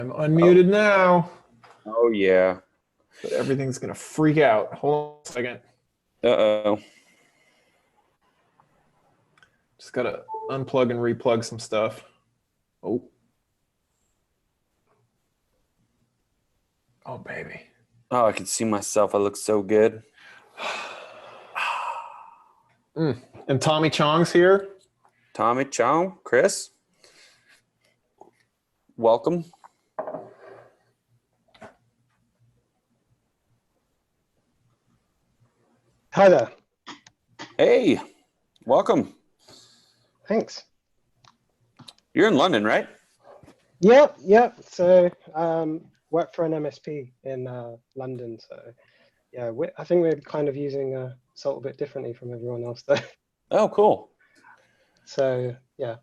I'm unmuted now, Oh, yeah. but everything's going to freak out. Hold on a second. Uh-oh. Just got to unplug and replug some stuff. Oh. Oh, baby. Oh, I can see myself. I look so good. And Tommy Chong's here. Tommy Chong, Chris, welcome. Hi there. Hey, welcome. Thanks. You're in London, right? Yep. So work for an MSP in London. So yeah, I think we're kind of using Salt a bit differently from everyone else though. Oh, cool. So yeah.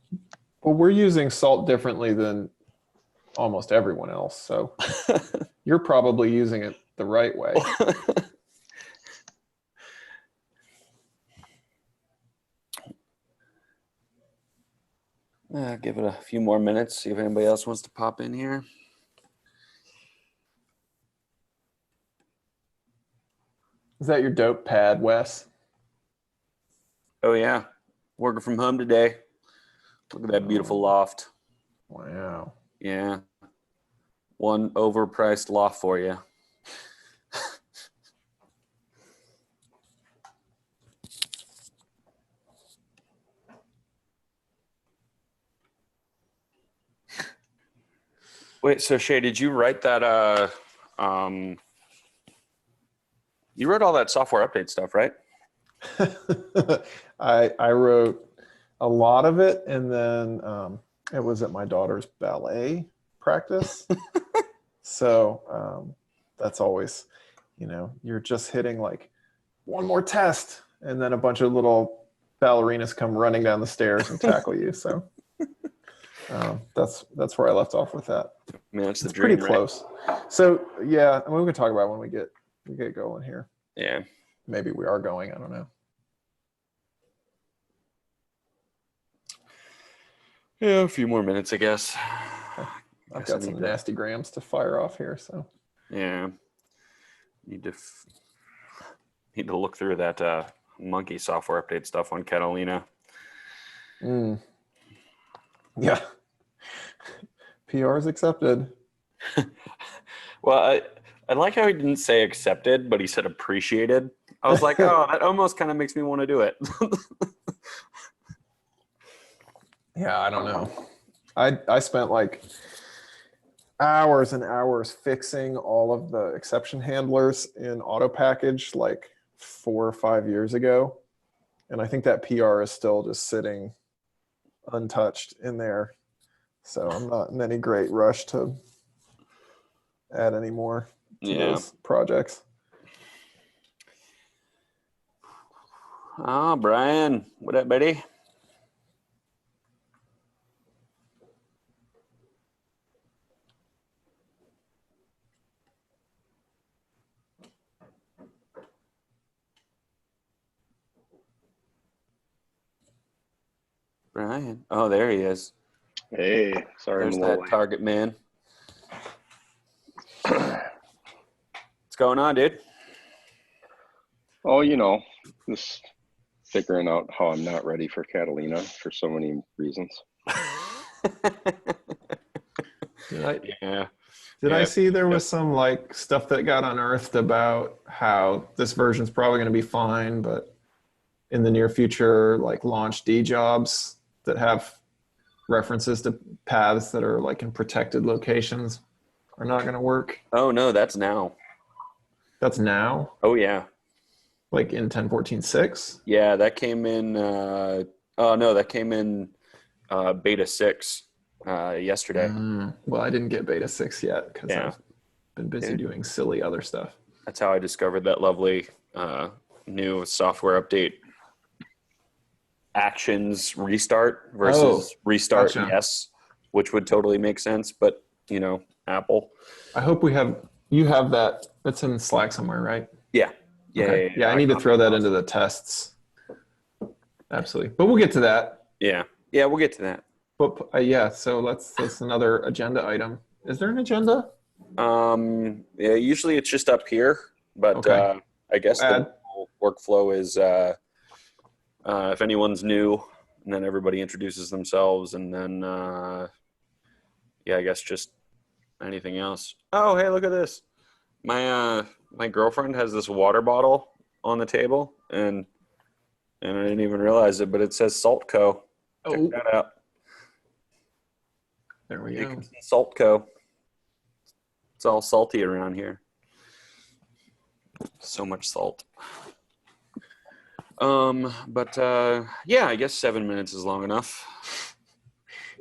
Well, we're using salt differently than almost everyone else. So you're probably using it the right way. Give it a few more minutes, see if anybody else wants to pop in here. Is that your dope pad, Wes? Oh, yeah. Working from home today. Look at that beautiful loft. Wow. Yeah. One overpriced loft for you. Wait, so Shay, did you write that you wrote all that software update stuff, right? I wrote a lot of it, and then it was at my daughter's ballet practice. So that's always, you're just hitting like one more test, and then a bunch of little ballerinas come running down the stairs and tackle you. So that's where I left off with that. Man, that's the It's dream, pretty close. Right? So yeah, I mean, we can talk about it when we get going here. Yeah. Maybe we are going. I don't know. Yeah, a few more minutes, I guess. I've got some nasty grams to fire off here, so. Yeah. Need to look through that monkey software update stuff on Catalina. Yeah. PR's accepted. Well, I like how he didn't say accepted, but he said appreciated. I was like, oh, that almost kind of makes me want to do it. Yeah, I don't know. I spent like hours and hours fixing all of the exception handlers in auto package like 4 or 5 years ago. And I think that PR is still just sitting untouched in there. So I'm not in any great rush to add any more to those projects. Oh, Brian, what up, buddy? Brian. Oh, there he is. Hey, sorry. There's that target man. What's going on, dude? Oh, just figuring out how I'm not ready for Catalina for so many reasons. Did I see there was some like stuff that got unearthed about how this version's probably going to be fine, but in the near future, like launch D jobs that have references to paths that are like in protected locations are not going to work? Oh, no, that's now. That's now? Oh, yeah. Like in 10.14.6? Yeah, that came in, that came in beta 6 yesterday. Well, I didn't get beta 6 yet because I've been busy doing silly other stuff. That's how I discovered that lovely new software update. Actions restart versus restart, gotcha. Yes, which would totally make sense, but, Apple. I hope you have that. That's in Slack somewhere, right? Yeah. Okay. Yeah, I need to throw that into the tests. Absolutely. But we'll get to that. Yeah, we'll get to that. But so that's another agenda item Is there an agenda? Yeah, usually it's just up here, but Okay. I guess Add. the normal workflow is if anyone's new, and then everybody introduces themselves, and then yeah, I guess just anything else. Oh, hey, look at this. My girlfriend has this water bottle on the table, and I didn't even realize it, but it says Salt Co. Check Oh, that out. there we go. Jacobson Salt Co. It's all salty around here. So much salt. But yeah, I guess 7 minutes is long enough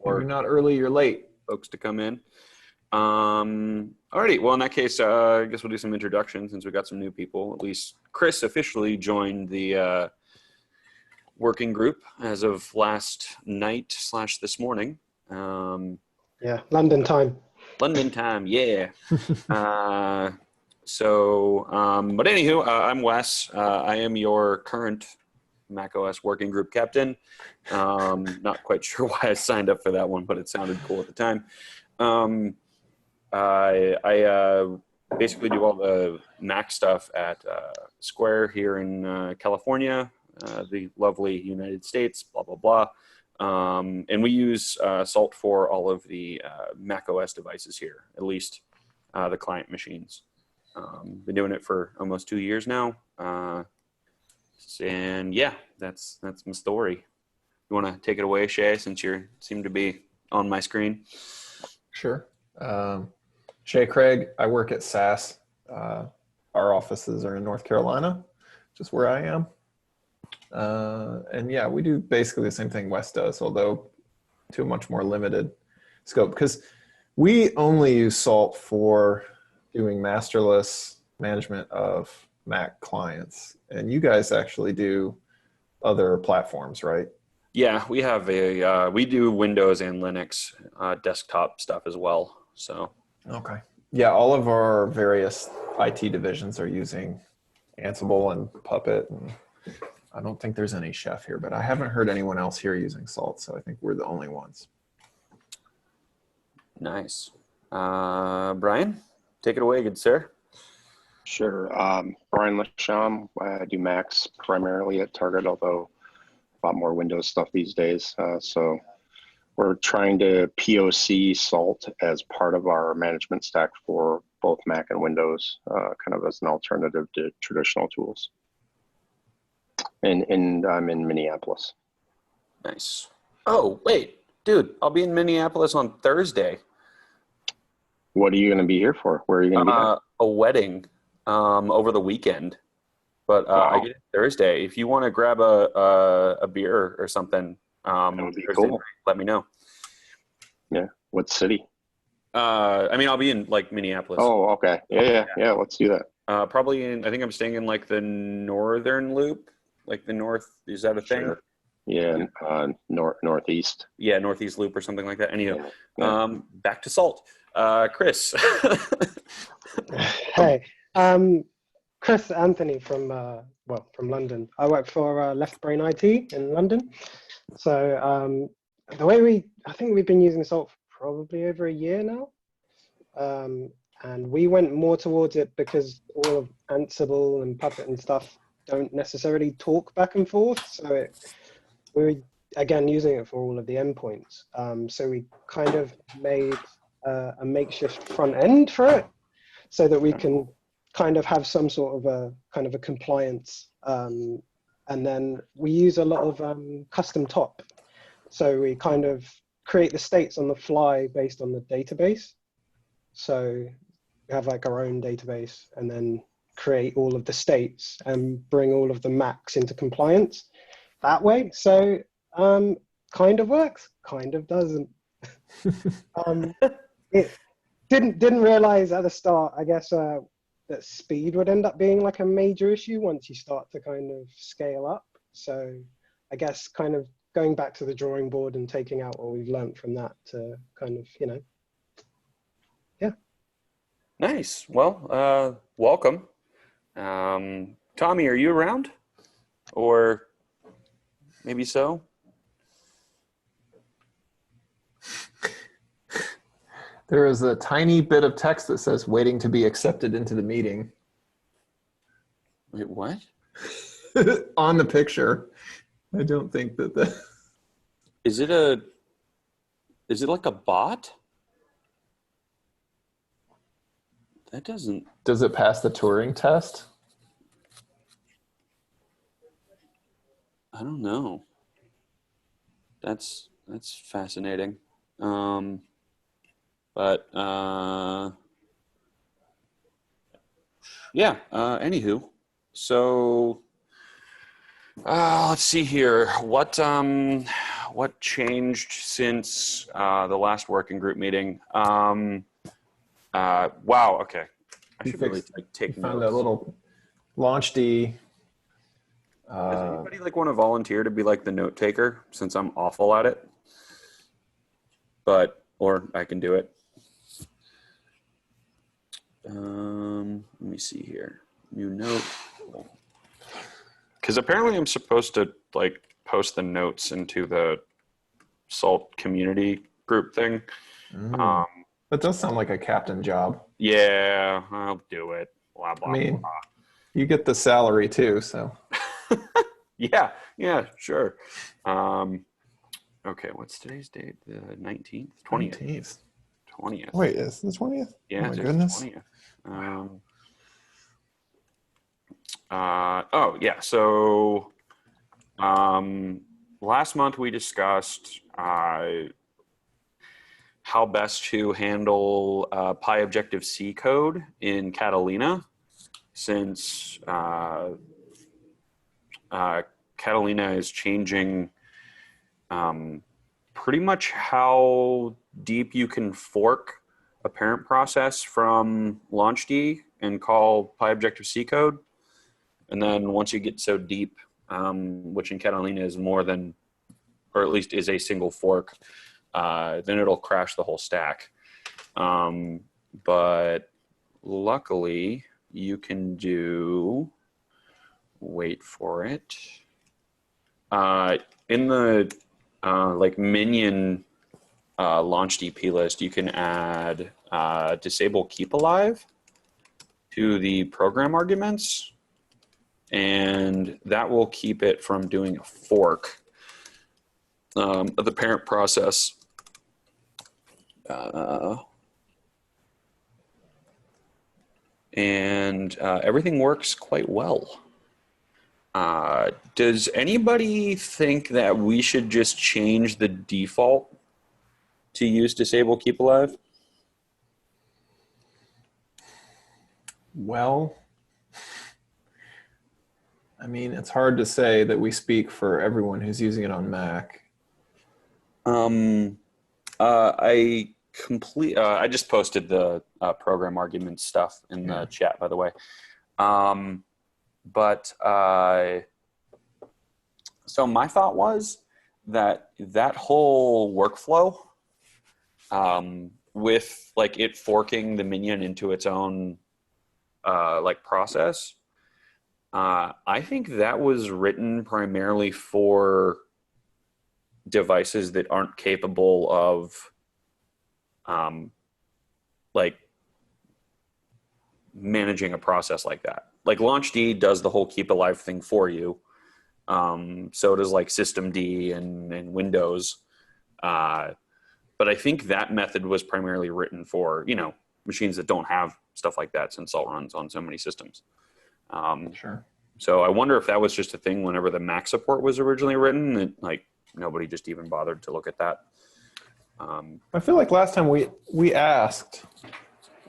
You're for not early, you're late. folks to come in. Alrighty. Well, in that case, I guess we'll do some introductions since we got some new people. At least Chris officially joined the working group as of last night / this morning. Yeah, London time. London time, yeah. But anywho, I'm Wes. I am your current macOS working group captain. Not quite sure why I signed up for that one, but it sounded cool at the time. I basically do all the Mac stuff at Square here in California, the lovely United States, blah, blah, blah. And we use Salt for all of the Mac OS devices here, at least the client machines. Been doing it for almost 2 years now. And yeah, that's my story. You want to take it away, Shay, since you seem to be on my screen? Sure. Shay Craig, I work at SAS. Our offices are in North Carolina, just where I am. And yeah, we do basically the same thing Wes does, although to a much more limited scope, because we only use Salt for doing masterless management of Mac clients. And you guys actually do other platforms, right? Yeah, we have we do Windows and Linux desktop stuff as well. So Okay. Yeah, all of our various IT divisions are using Ansible and Puppet, and I don't think there's any Chef here, but I haven't heard anyone else here using Salt, so I think we're the only ones. nice. Brian, take it away, good sir. Sure. Brian Lasham. I do Macs primarily at Target, although a lot more Windows stuff these days. So we're trying to POC Salt as part of our management stack for both Mac and Windows, kind of as an alternative to traditional tools. And I'm in Minneapolis. Nice. Oh, wait, dude, I'll be in Minneapolis on Thursday. What are you going to be here for? Where are you going to be at? A wedding over the weekend. But Wow. I get it Thursday. If you want to grab a beer or something, That would be Thursday cool. night, let me know. Yeah. What city? I mean, I'll be in like Minneapolis. Oh, okay. Yeah. Let's do that. Probably in. I think I'm staying in like the northern loop, like the north. Is that a thing? Sure. Yeah. Northeast. Yeah, northeast loop or something like that. Anyhow, Yeah. back to Salt. Chris. Hey, Chris Anthony from London. I work for Left Brain IT in London. So I think we've been using Salt for probably over a year now. And we went more towards it because all of Ansible and Puppet and stuff don't necessarily talk back and forth. So we're again using it for all of the endpoints. So we kind of made a makeshift front end for it so that we can kind of have some sort of a compliance. And then we use a lot of custom top. So we kind of create the states on the fly based on the database. So we have like our own database and then create all of the states and bring all of the Macs into compliance that way. So kind of works, kind of doesn't. It didn't realize at the start, I guess, that speed would end up being like a major issue once you start to kind of scale up. So I guess kind of going back to the drawing board and taking out what we've learned from that to kind of, yeah. Nice. Well, welcome. Tommy, are you around? Or maybe so? There is a tiny bit of text that says waiting to be accepted into the meeting Wait, what? on the picture. I don't think that Is it like a bot? That doesn't. does it pass the Turing test? I don't know. That's fascinating. But yeah. Anywho, so let's see here. What changed since the last working group meeting? Wow. Okay. I You should really fixed- take You found notes. a little launch D. Does anybody like want to volunteer to be like the note taker since I'm awful at it? Or I can do it. Let me see here. New note. Because apparently I'm supposed to like post the notes into the Salt community group thing. That does sound like a captain job. Yeah, I'll do it. Blah, blah, I mean, blah. you get the salary too, so. Yeah, sure. Okay, what's today's date? The 19th? 20th. 19th. 20th. Wait, is it the 20th? Yeah, Oh my it's goodness. the 20th. Yeah, so last month we discussed how best to handle Pi Objective-C code in Catalina, since Catalina is changing pretty much how deep you can fork a parent process from LaunchD and call Pi Objective-C code. And then once you get so deep, which in Catalina is more than, or at least is a single fork, then it'll crash the whole stack. But luckily, you can do, wait for it, in the like minion launch DP list, you can add disable keep alive to the program arguments, and that will keep it from doing a fork of the parent process. And everything works quite well. Does anybody think that we should just change the default to use disable keep alive? Well, I mean, it's hard to say that we speak for everyone who's using it on Mac. I just posted the program argument stuff in the chat, by the way. So my thought was that whole workflow, with like it forking the minion into its own like process, I think that was written primarily for devices that aren't capable of like managing a process like that. Like LaunchD does the whole keep alive thing for you. So does like systemd and Windows. But I think that method was primarily written for, machines that don't have stuff like that, since Salt runs on so many systems. Sure. So I wonder if that was just a thing whenever the Mac support was originally written, that like nobody just even bothered to look at that. I feel like last time we asked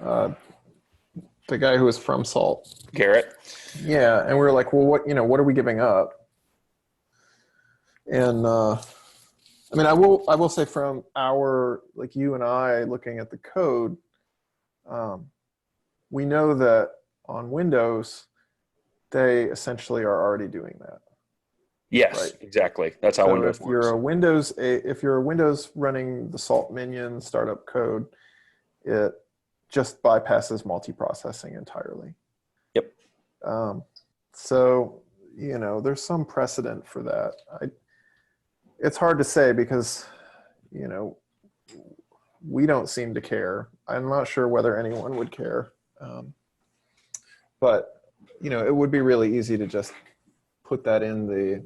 the guy who was from Salt. Garrett? Yeah, and we were like, well, what are we giving up? And I mean, I will say from our, like you and I looking at the code, we know that on Windows, they essentially are already doing that. Yes, Right. exactly. That's how So Windows if works. if you're a Windows running the Salt minion startup code, it just bypasses multiprocessing entirely. Yep. So there's some precedent for that. It's hard to say because we don't seem to care. I'm not sure whether anyone would care. But, it would be really easy to just put that in the,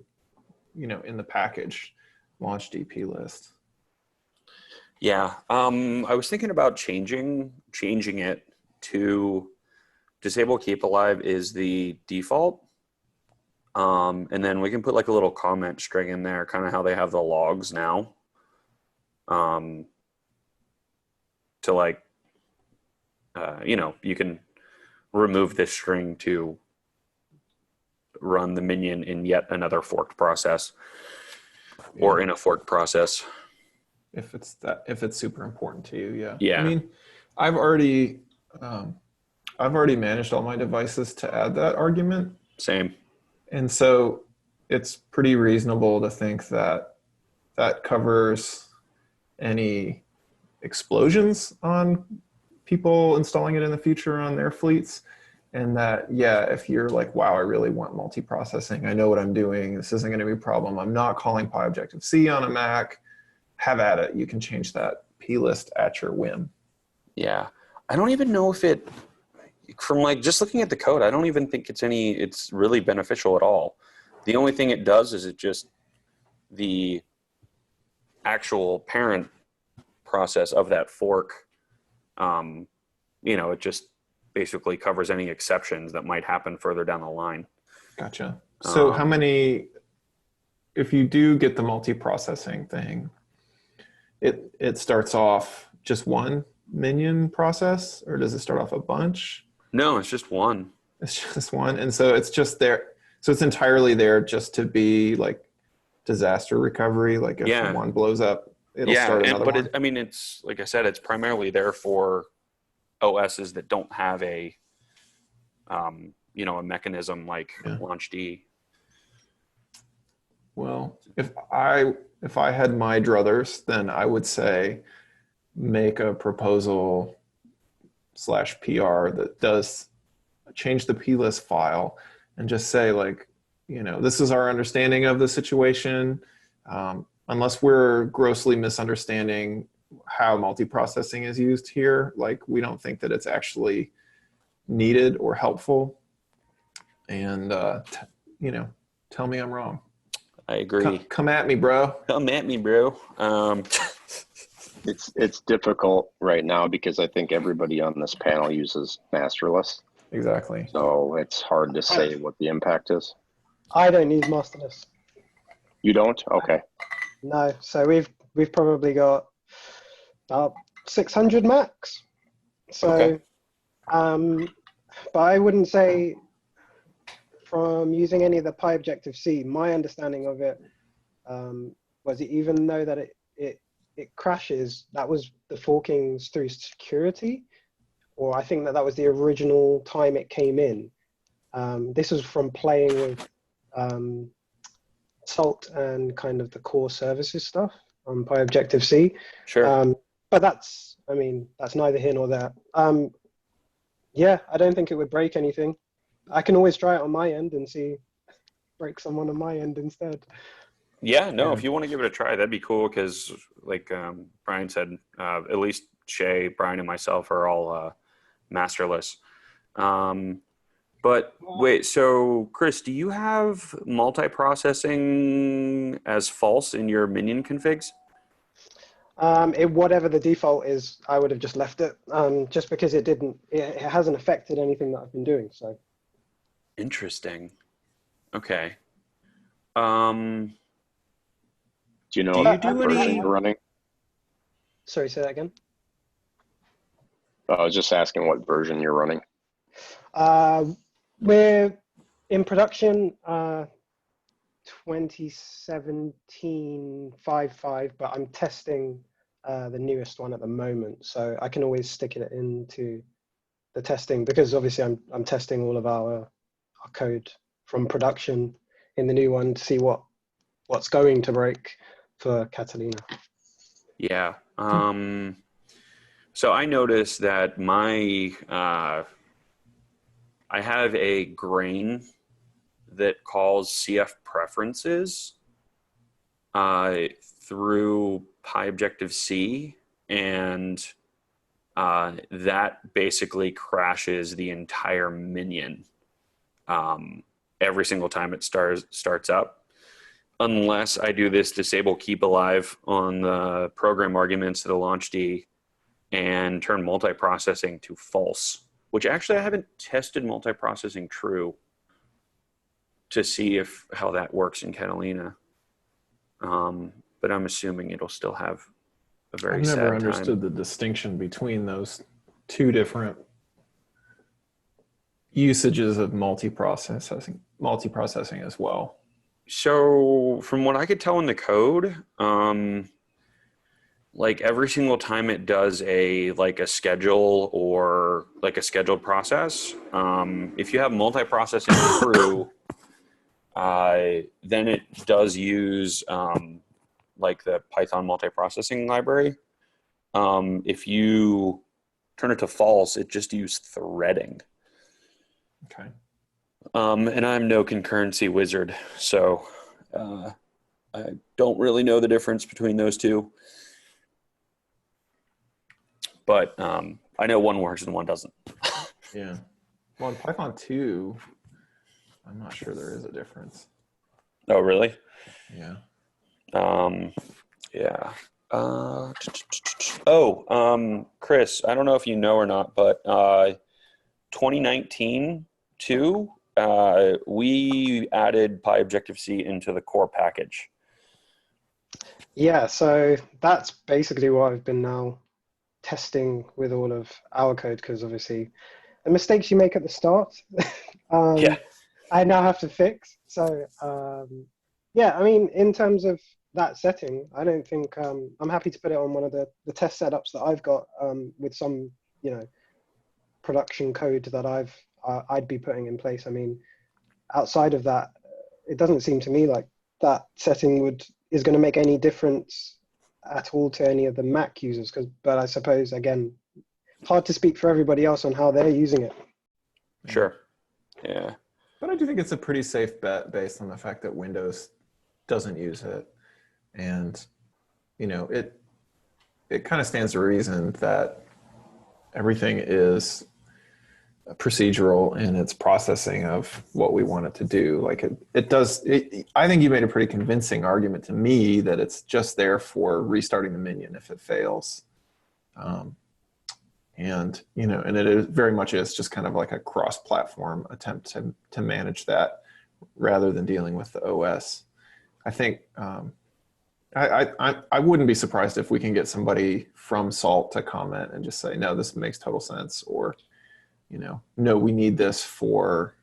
in the package launch DP list. Yeah. I was thinking about changing it to disable keep alive is the default. And then we can put like a little comment string in there, kind of how they have the logs now. To like, you can remove this string to run the minion in yet another forked process or in a forked process. If it's super important to you, yeah. Yeah. I mean, I've already managed all my devices to add that argument. Same. And so it's pretty reasonable to think that that covers any explosions on people installing it in the future on their fleets. And that, yeah, if you're like, wow, I really want multiprocessing, I know what I'm doing, this isn't going to be a problem, I'm not calling PyObjective-C on a Mac, have at it. You can change that plist at your whim. Yeah. I don't even know if it, from like just looking at the code, I don't even think it's really beneficial at all. The only thing it does is it just, the actual parent process of that fork, it just basically covers any exceptions that might happen further down the line. Gotcha. So how many, if you do get the multiprocessing thing, it starts off just one minion process, or does it start off a bunch? No, it's just one. It's just one. And so it's just there. So it's entirely there just to be like disaster recovery. Like if one blows up, it'll start another one. But it's, like I said, it's primarily there for OSs that don't have a mechanism like LaunchD. Well, if I had my druthers, then I would say make a proposal /PR that does change the plist file and just say like, this is our understanding of the situation. Unless we're grossly misunderstanding how multiprocessing is used here, like we don't think that it's actually needed or helpful. And, tell me I'm wrong. I agree. Come at me, bro. Come at me, bro. It's difficult right now because I think everybody on this panel uses masterless. Exactly. So it's hard to say what the impact is. I don't use masterless. You don't? Okay. No. So we've probably got about 600 Macs. So, Okay. But I wouldn't say from using any of the PyObjective-C, my understanding of it was even though that it crashes, that was the forkings through security, or I think that was the original time it came in. This was from playing with Salt and kind of the core services stuff on PyObjective-C. Sure. But that's neither here nor there. Yeah, I don't think it would break anything. I can always try it on my end and see break someone on my end instead. Yeah, no, if you want to give it a try, that'd be cool because, like Brian said, at least Shay, Brian, and myself are all masterless. But wait, so Chris, do you have multiprocessing as false in your minion configs? Whatever the default is, I would have just left it, just because it hasn't affected anything that I've been doing. So interesting. Okay. Do you know Do you what do version any- you're running? Sorry, say that again. I was just asking what version you're running. We're in production 2017 5.5, but I'm testing the newest one at the moment, so I can always stick it into the testing because obviously I'm testing all of our code from production in the new one to see what's going to break for Catalina. Yeah. So I noticed that I have a grain that calls CF preferences through PyObjective-C, and that basically crashes the entire minion every single time it starts up, unless I do this disable keep alive on the program arguments of the launch D and turn multiprocessing to false, which actually I haven't tested multiprocessing true to see how that works in Catalina. But I'm assuming it'll still have a very I've sad never time. understood the distinction between those two different usages of multiprocessing as well. So from what I could tell in the code, like every single time it does a schedule or like a scheduled process, if you have multiprocessing true, then it does use like the Python multiprocessing library. If you turn it to false, it just uses threading. Okay. And I'm no concurrency wizard, so I don't really know the difference between those two. But I know one works and one doesn't. Yeah. Well, in Python 2, I'm not sure there is a difference. Oh, really? Yeah. Yeah. Chris, I don't know if you know or not, but 2019 too, we added PyObjective-C into the core package. Yeah, so that's basically what I've been now testing with all of our code, because obviously the mistakes you make at the start, Yeah. I now have to fix. So yeah, I mean, in terms of that setting, I don't think I'm happy to put it on one of the test setups that I've got with some, production code that I'd be putting in place. I mean, outside of that, it doesn't seem to me like that setting is going to make any difference at all to any of the Mac users. But I suppose, again, hard to speak for everybody else on how they're using it. Sure. Yeah. But I do think it's a pretty safe bet based on the fact that Windows doesn't use it. And, it kind of stands to reason that everything is procedural in its processing of what we want it to do. Like it does. I think you made a pretty convincing argument to me that it's just there for restarting the minion if it fails. And it is very much is just kind of like a cross-platform attempt to manage that rather than dealing with the OS. I think I wouldn't be surprised if we can get somebody from Salt to comment and just say, no, this makes total sense, or no, we need this for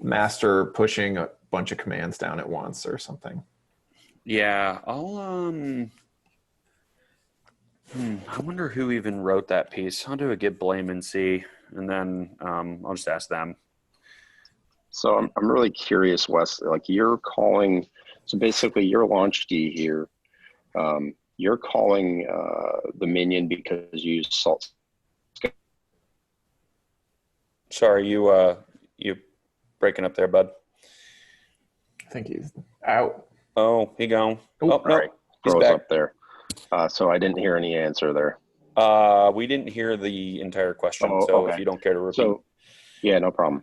master pushing a bunch of commands down at once or something. Yeah, I wonder who even wrote that piece. I'll do a git blame and see, and then I'll just ask them. So I'm really curious, Wes. Like so basically your launch D here, you're calling the minion because you use Salt. Sorry, you breaking up there, bud. I think he's out. Oh, he gone. Oh, no, Right, he's froze back. up there. So I didn't hear any answer there. We didn't hear the entire question, Oh, so okay. if you don't care to repeat. So, yeah, no problem.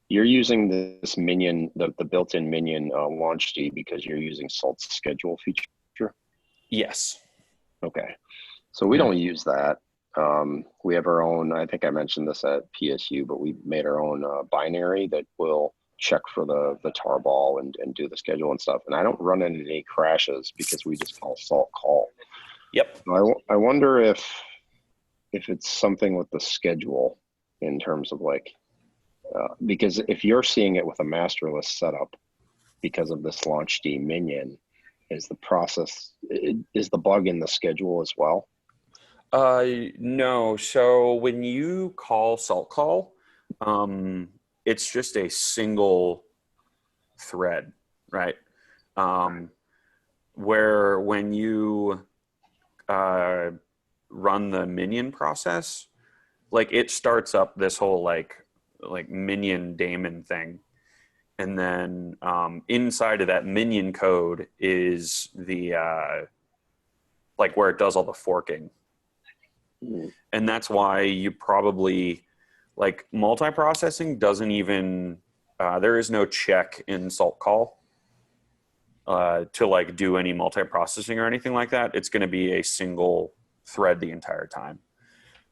You're using this minion, the built-in minion launch D because you're using Salt's schedule feature? Yes. Okay. So we don't use that. We have our own, I think I mentioned this at PSU, but we made our own binary that will check for the tarball and do the schedule and stuff. And I don't run into any crashes because we just call Salt call. Yep. I wonder if it's something with the schedule in terms of because if you're seeing it with a masterless setup because of this launch D minion, is the bug in the schedule as well? No. So when you call Salt call, it's just a single thread, right? Where when you run the minion process, it starts up this whole like minion daemon thing, and then inside of that minion code is the like where it does all the forking. And that's why you probably, like, multiprocessing doesn't even, there is no check in salt call to like do any multiprocessing or anything like that. It's going to be a single thread the entire time,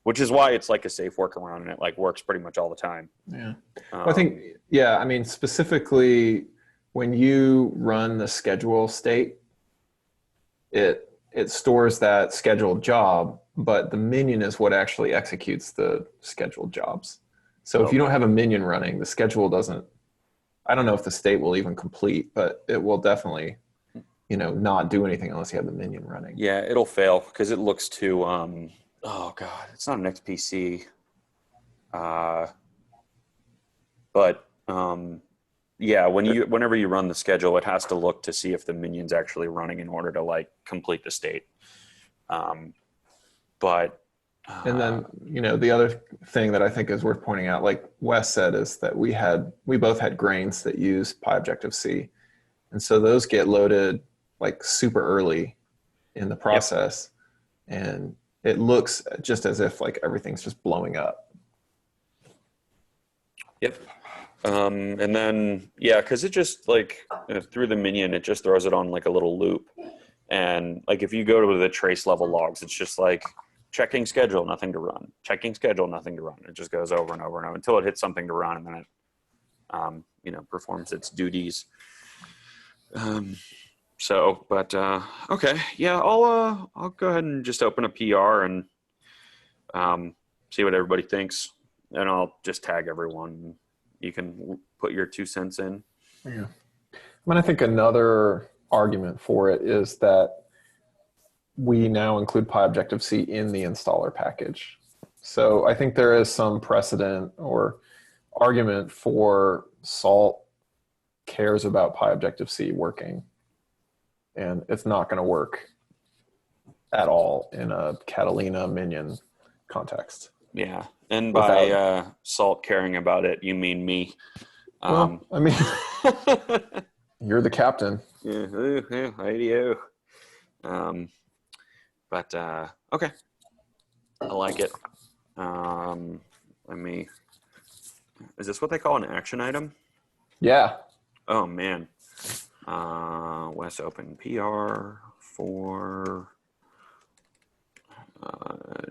which is why it's like a safe workaround, and it like works pretty much all the time. Yeah. Well, I think, I mean, specifically when you run the schedule state, it stores that scheduled job, but the minion is what actually executes the scheduled jobs. So if you don't have a minion running, the schedule doesn't, I don't know if the state will even complete, but it will definitely, not do anything unless you have the minion running. Yeah, it'll fail because it looks too, oh God, it's not an XPC. Yeah, whenever you run the schedule, it has to look to see if the minion's actually running in order to like complete the state. And then, the other thing that I think is worth pointing out, like Wes said, is that we both had grains that use PyObjective-C. And so those get loaded like super early in the process. Yep. And it looks just as if like everything's just blowing up. Yep. And then, because it just like through the minion, it just throws it on like a little loop. And like if you go to the trace level logs, it's just like checking schedule, nothing to run. Checking schedule, nothing to run. It just goes over and over and over until it hits something to run, and then it performs its duties. Okay, yeah, I'll go ahead and just open a PR and see what everybody thinks, and I'll just tag everyone. You can put your 2 cents in. Yeah. I mean, I think another argument for it is that we now include PyObjective-C in the installer package. So I think there is some precedent or argument for Salt cares about PyObjective-C working, and it's not going to work at all in a Catalina minion context. Yeah. And by Salt caring about it, you mean me. Well, I mean, you're the captain. Yeah, IDO. Okay. I like it. Is this what they call an action item? Yeah. Oh, man. Wes open PR for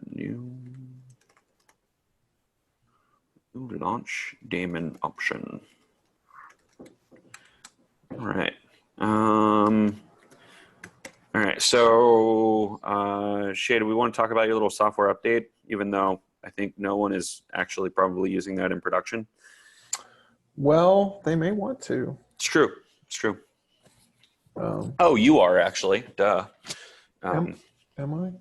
new launch daemon option. All right. All right. So, Shay, do we want to talk about your little software update, even though I think no one is actually probably using that in production? Well, they may want to. It's true. It's true. You are actually. Duh. Am I?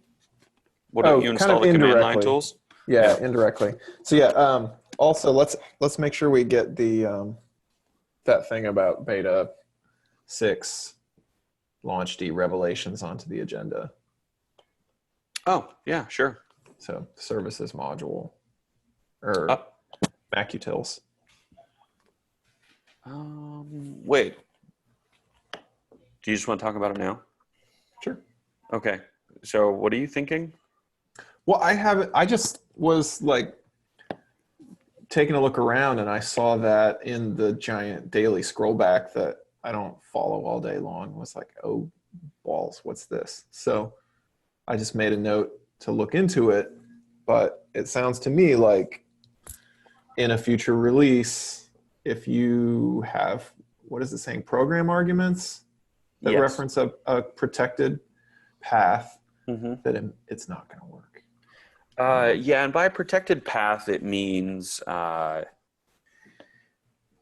What do you install the command line tools? Yeah, indirectly. So also let's make sure we get the that thing about beta 6 launch D revelations onto the agenda. Oh, yeah, sure. So services module or Mac utils. Wait. Do you just want to talk about it now? Sure. Okay. So what are you thinking? Well, I just was like taking a look around, and I saw that in the giant daily scroll back that I don't follow all day long was like, oh, balls, what's this? So I just made a note to look into it, but it sounds to me like in a future release, if you have, what is it saying, program arguments that reference a protected path, that it's not going to work. Yeah, and by protected path, it means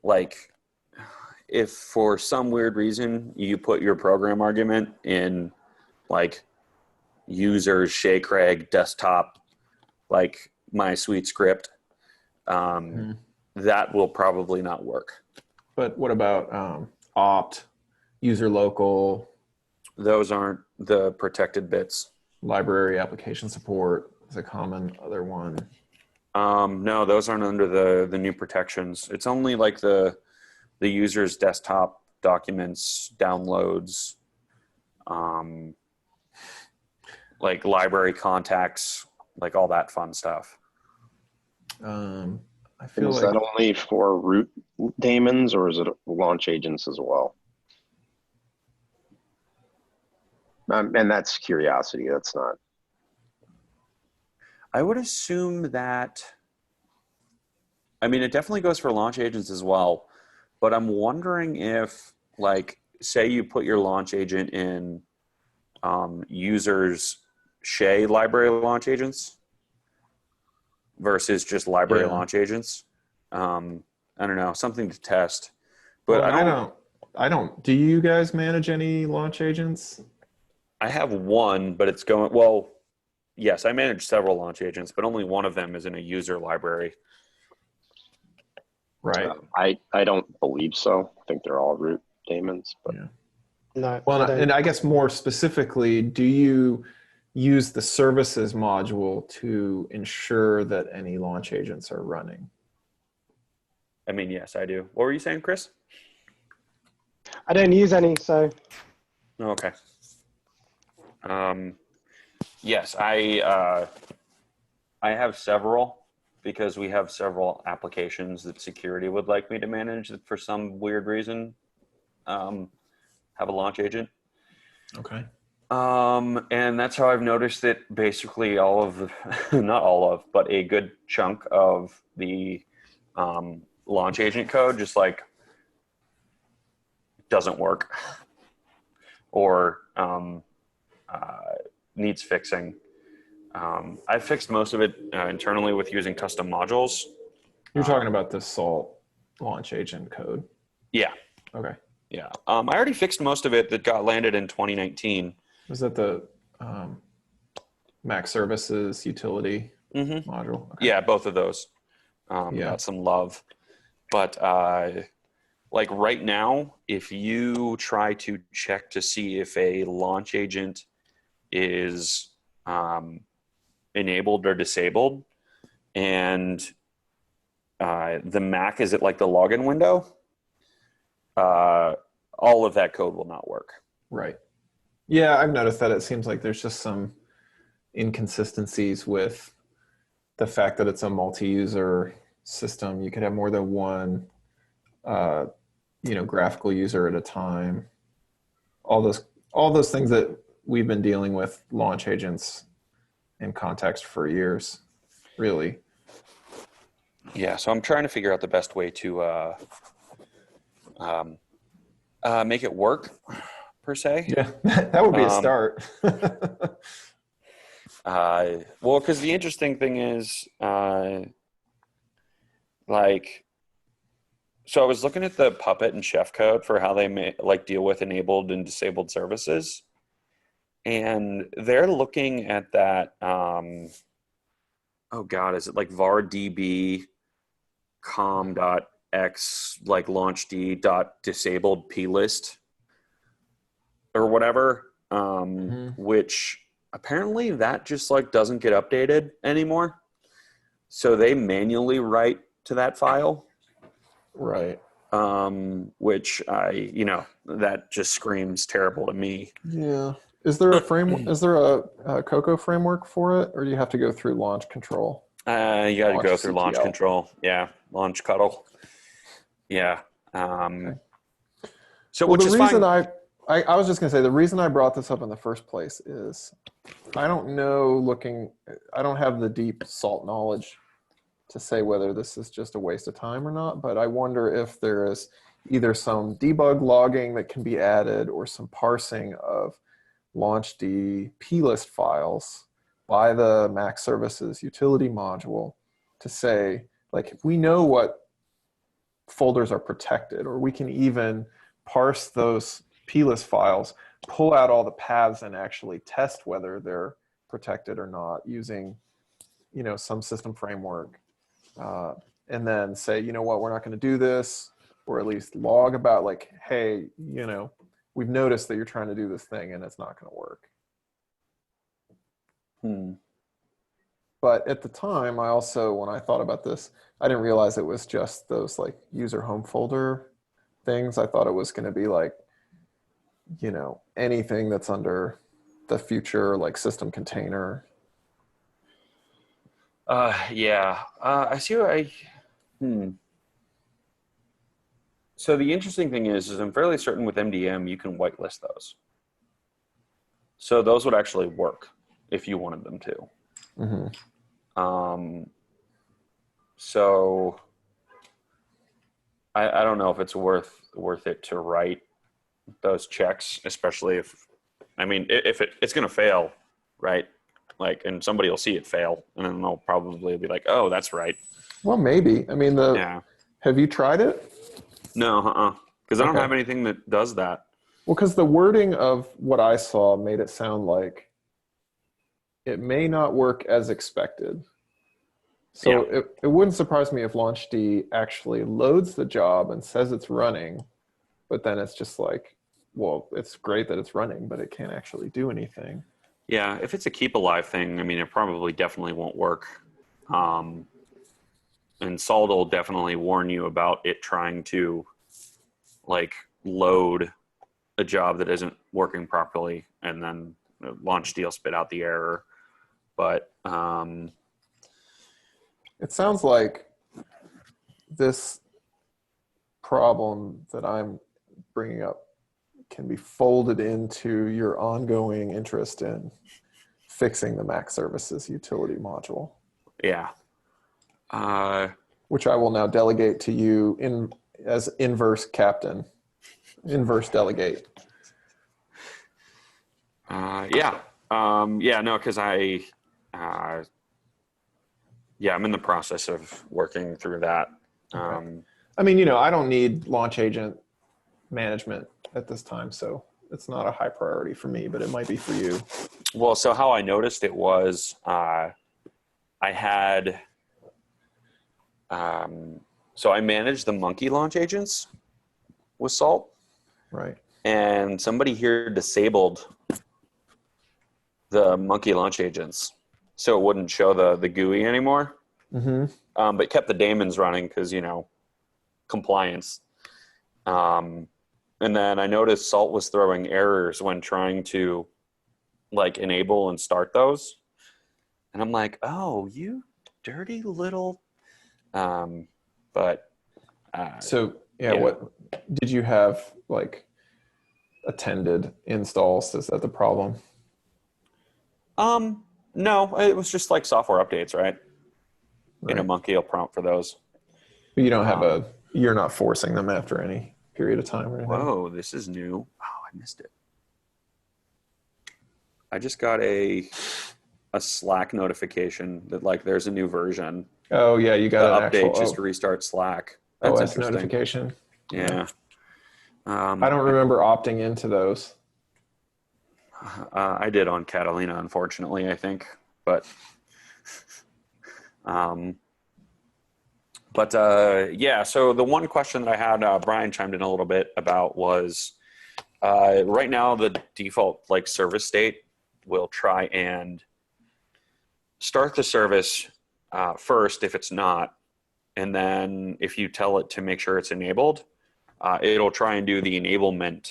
like if for some weird reason you put your program argument in like users Shay Craig desktop, like my sweet script, that will probably not work. But what about opt, user local? Those aren't the protected bits. Library application support is a common other one. No, those aren't under the new protections. It's only like the user's desktop documents, downloads. like library contacts, like all that fun stuff. I And feel is like that only for root daemons or is it launch agents as well? And that's curiosity. That's not. I would assume that, I mean, it definitely goes for launch agents as well, but I'm wondering if, like, say you put your launch agent in users' Shea library launch agents versus just library yeah. launch agents. I don't know, something to test. But Well, I don't. Do you guys manage any launch agents? I have one, but it's going, well, yes, I manage several launch agents, but only one of them is in a user library. Right. I don't believe so. I think they're all root daemons. But Yeah. No, Well, I don't. and I guess more specifically, do you use the services module to ensure that any launch agents are running? I mean, yes, I do. What were you saying, Chris? I don't use any, so Oh, okay. Yes, I have several because we have several applications that security would like me to manage that for some weird reason have a launch agent. Okay. And that's how I've noticed that basically all of the, not all of, but a good chunk of the launch agent code just like doesn't work or needs fixing. I've fixed most of it internally with using custom modules. You're talking about the Salt launch agent code. Yeah. Okay. Yeah. I already fixed most of it that got landed in 2019. Was that the Mac Services utility module? Okay. Yeah, both of those. Yeah. Got some love. But like right now, if you try to check to see if a launch agent is enabled or disabled, and the Mac is at like the login window, all of that code will not work. Right. Yeah, I've noticed that it seems like there's just some inconsistencies with the fact that it's a multi-user system. You could have more than one, graphical user at a time. All those things that we've been dealing with launch agents in context for years, really. Yeah, so I'm trying to figure out the best way to make it work, per se. Yeah, that would be a start. Well, because the interesting thing is, so I was looking at the Puppet and Chef code for how they deal with enabled and disabled services, and they're looking at that. Oh God, is it like var_db com.x like launch d dot disabled plist or whatever, which apparently that just like doesn't get updated anymore. So they manually write to that file. Right. Which that just screams terrible to me. Yeah. Is there a framework? Is there a Cocoa framework for it, or do you have to go through launch control? You got to go through launch CTL. control. Yeah, launch cuddle. Yeah. Okay. So, Well, which the is reason fine. I was just going to say, the reason I brought this up in the first place is I don't know, I don't have the deep Salt knowledge to say whether this is just a waste of time or not, but I wonder if there is either some debug logging that can be added or some parsing of launchd plist files by the Mac Services utility module to say, like, if we know what folders are protected, or we can even parse those plist files, pull out all the paths and actually test whether they're protected or not using, some system framework, and then say, you know what, we're not going to do this, or at least log about like, hey, we've noticed that you're trying to do this thing and it's not going to work. But at the time, I also, when I thought about this, I didn't realize it was just those like user home folder things. I thought it was going to be like, anything that's under the future like system container. Yeah. I see what So the interesting thing is I'm fairly certain with MDM you can whitelist those. So those would actually work if you wanted them to. Mm-hmm. So I don't know if it's worth it to write those checks, especially if it's going to fail, right? Like, and somebody will see it fail, and then they'll probably be like, "Oh, that's right." Well, maybe. I mean, Yeah. Have you tried it? No, because I don't Okay. have anything that does that. Well, because the wording of what I saw made it sound like it may not work as expected. So it wouldn't surprise me if LaunchD actually loads the job and says it's running, but then it's just like, well, it's great that it's running, but it can't actually do anything. Yeah, if it's a keep alive thing, I mean, it probably definitely won't work. And Salt will definitely warn you about it trying to like load a job that isn't working properly, and then LaunchD will spit out the error. But it sounds like this problem that I'm bringing up can be folded into your ongoing interest in fixing the Mac services utility module. Yeah. Which I will now delegate to you as inverse captain, inverse delegate. Yeah. No, because I'm in the process of working through that. Okay. I mean, I don't need launch agent management at this time, so it's not a high priority for me, but it might be for you. Well, so how I noticed it was I had so I managed the monkey launch agents with Salt. Right. And somebody here disabled the monkey launch agents so it wouldn't show the GUI anymore. Mm-hmm. But kept the daemons running because, compliance. And then I noticed Salt was throwing errors when trying to like enable and start those. And I'm like, oh, you dirty little. What did you have like attended installs? Is that the problem? No, it was just like software updates, right? Monkey will prompt for those. But you don't have you're not forcing them after any period of time or anything. Whoa, this is new. Oh, I missed it. I just got a Slack notification that like there's a new version. Oh yeah, you got an update just to restart Slack. That's OS notification. Yeah. I don't remember opting into those. I did on Catalina, unfortunately, I think, but so the one question that I had, Brian chimed in a little bit about was right now the default like service state will try and start the service first if it's not, and then if you tell it to make sure it's enabled, it'll try and do the enablement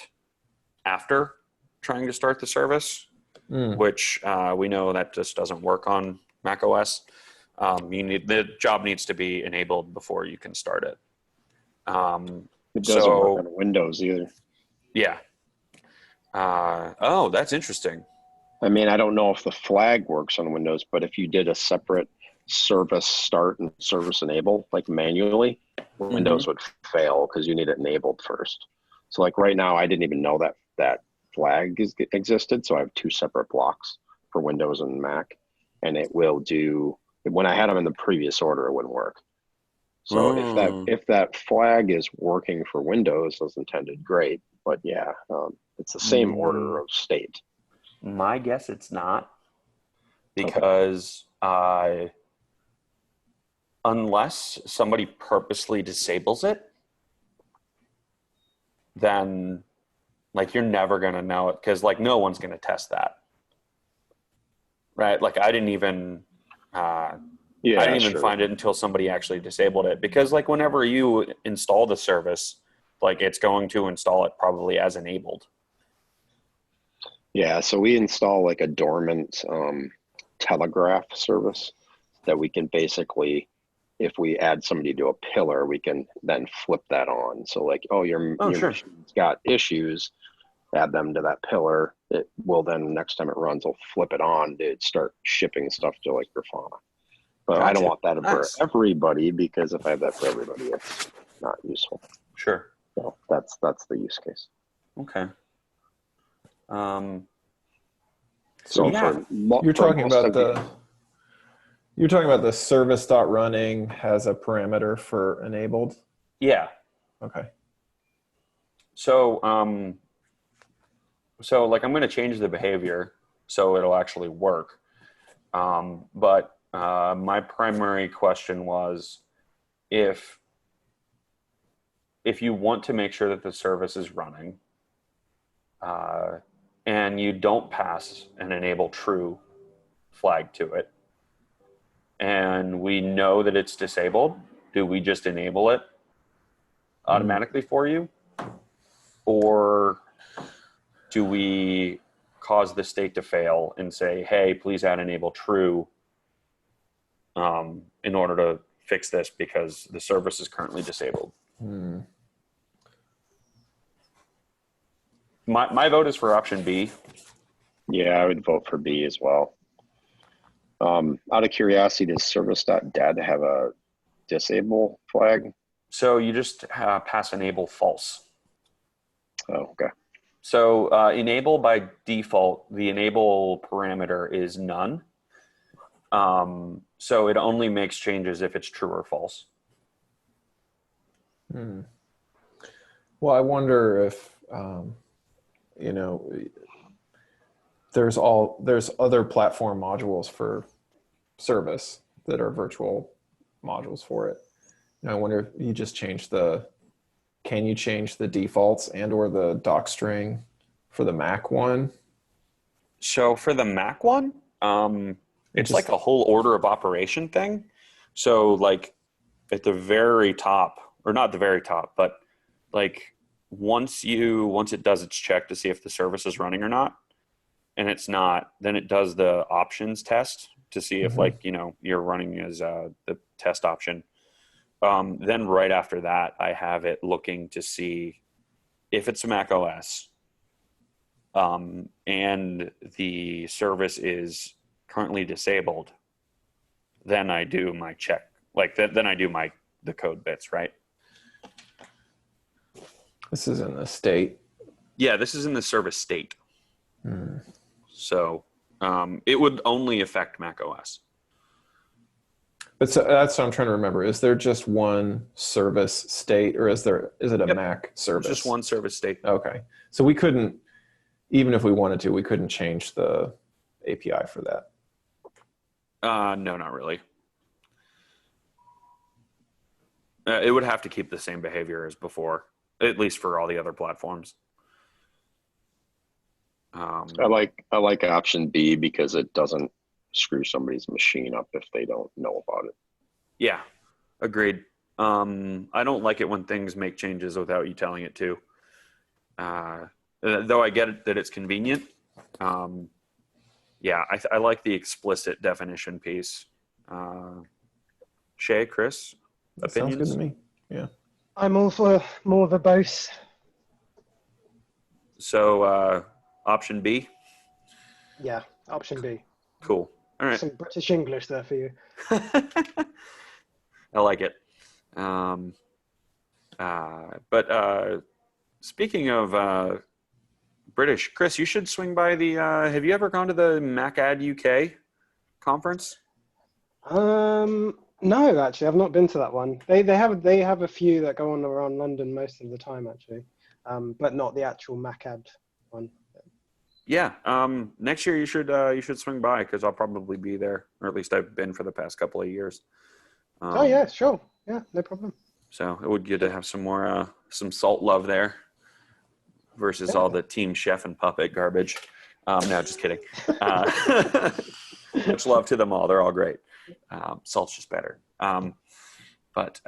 after trying to start the service, which we know that just doesn't work on macOS. The job needs to be enabled before you can start it. It doesn't work on Windows either. Yeah. That's interesting. I mean, I don't know if the flag works on Windows, but if you did a separate service start and service enable, like manually, Windows would fail because you need it enabled first. So like right now, I didn't even know that flag existed. So I have two separate blocks for Windows and Mac, and it will do, when I had them in the previous order, it wouldn't work. So if that flag is working for Windows as intended, great. But yeah, it's the same order of state. My guess it's not, because unless somebody purposely disables it, then like you're never going to know it, because like no one's going to test that. Right? Like I didn't even find it until somebody actually disabled it, because like whenever you install the service, like it's going to install it probably as enabled. Yeah, so we install like a dormant telegraph service that we can basically, if we add somebody to a pillar, we can then flip that on. So like, oh, Oh, your sure. machine's got issues, add them to that pillar. It will then next time it runs, it'll flip it on to start shipping stuff to like Grafana. But I don't Gotcha. want that for Nice. everybody, because if I have that for everybody, it's not useful. Sure. So that's the use case. Okay. So yeah. you're for talking most about of the you're talking about the service.running has a parameter for enabled. Yeah. Okay. So, so like I'm going to change the behavior so it'll actually work. But my primary question was if you want to make sure that the service is running and you don't pass an enable true flag to it, and we know that it's disabled, do we just enable it automatically for you? Or do we cause the state to fail and say, hey, please add enable true in order to fix this because the service is currently disabled? My vote is for option B. Yeah, I would vote for B as well. Out of curiosity, does service.dead have a disable flag? So you just pass enable false. Oh, okay. So enable by default, the enable parameter is none. So it only makes changes if it's true or false. Well, I wonder if you know, there's other platform modules for service that are virtual modules for it. And I wonder if you just can you change the defaults and or the doc string for the Mac one? So for the Mac one, it's like a whole order of operation thing. So like at the very top, or not the very top, but like once it does its check to see if the service is running or not, and it's not, then it does the options test to see if like, you know, you're running as the test option. Then right after that, I have it looking to see if it's a macOS and the service is currently disabled. Then I do my check. Like then I do the code bits, right? This is in the state. Yeah, this is in the service state. So it would only affect macOS. But so that's what I'm trying to remember. Is there just one service state, or is it a Mac service? It's just one service state. Okay. So we couldn't, even if we wanted to, we couldn't change the API for that. No, not really. It would have to keep the same behavior as before, at least for all the other platforms. I like option B because it doesn't screw somebody's machine up if they don't know about it. Yeah, agreed. I don't like it when things make changes without you telling it to. Though I get it that it's convenient. Yeah, I like the explicit definition piece. Shay, Chris, That opinions? sounds good to me. Yeah. I'm all for more verbose. So option B? Yeah, option B. Cool. All right. Some British English there for you. I like it. But speaking of British, Chris, you should swing by the. Have you ever gone to the MacAd UK conference? No, actually, I've not been to that one. They have a few that go on around London most of the time, actually, but not the actual MacAd one. Yeah. Next year you should swing by because I'll probably be there, or at least I've been for the past couple of years. Oh yeah, sure. Yeah, no problem. So it would be good to have some more some salt love there versus all the Team Chef and Puppet garbage. No, just kidding. Much love to them all. They're all great. Salt's just better. But